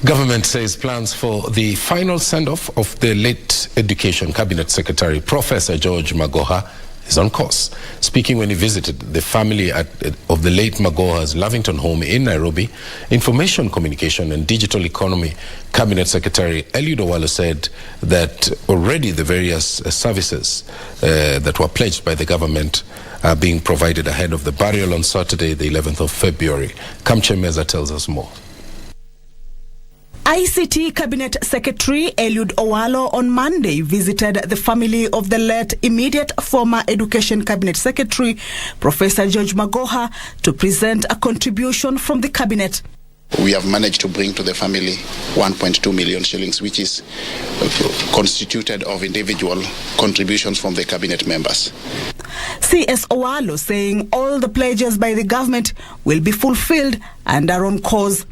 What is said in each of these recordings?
Government says plans for the final send-off of the late Education Cabinet Secretary Professor George Magoha is on course. Speaking when he visited the family of the late Magoha's Lavington home in Nairobi, Information, Communication and Digital Economy Cabinet Secretary Eliud Owalo said that already the various services that were pledged by the government are being provided ahead of the burial on Saturday, the 11th of February. Kamche Meza tells us more. ICT Cabinet Secretary Eliud Owalo on Monday visited the family of the late immediate former Education Cabinet Secretary Professor George Magoha to present a contribution from the cabinet. We have managed to bring to the family 1.2 million shillings, which is constituted of individual contributions from the cabinet members. CS Owalo saying all the pledges by the government will be fulfilled and are on course.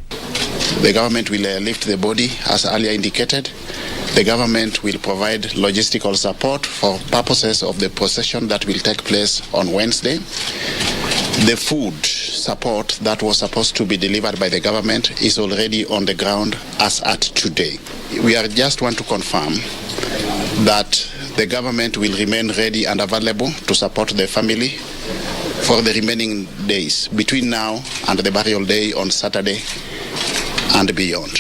The government will lift the body, as earlier indicated. The government will provide logistical support for purposes of the procession that will take place on Wednesday. The food support that was supposed to be delivered by the government is already on the ground as at today. We just want to confirm that the government will remain ready and available to support the family for the remaining days between now and the burial day on Saturday and beyond.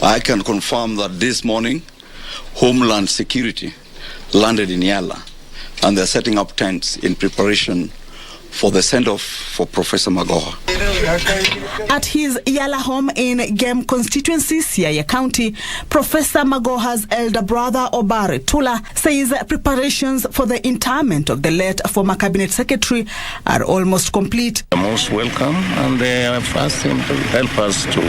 I can confirm that this morning, Homeland Security landed in Yala, and they're setting up tents in preparation for the send-off for Professor Magoha. At his Yala home in Gem constituency, Siaya County, Professor Magoha's elder brother Obare Tula says preparations for the interment of the late former cabinet secretary are almost complete. Most welcome, and they have asked him to help us to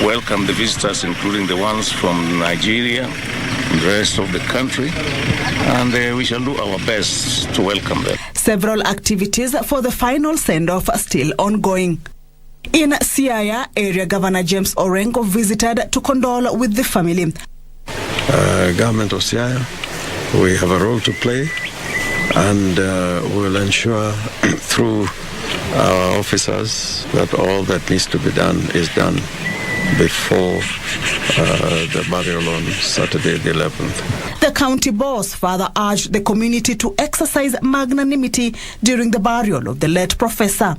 welcome the visitors, including the ones from Nigeria and the rest of the country, and we shall do our best to welcome them. Several activities for the final send-off are still ongoing. In Siaya, Area Governor James Orengo visited to condole with the family. Government of Siaya, we have a role to play, and we'll ensure through our officers that all that needs to be done is done before the burial on Saturday the 11th. The county boss further urged the community to exercise magnanimity during the burial of the late professor.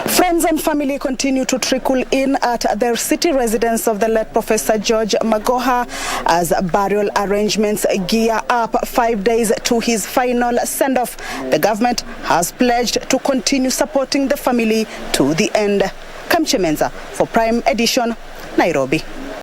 Friends and family continue to trickle in at their city residence of the late Professor George Magoha as burial arrangements gear up 5 days to his final send-off. The government has pledged to continue supporting the family to the end. Kamche Meza for Prime Edition, Nairobi.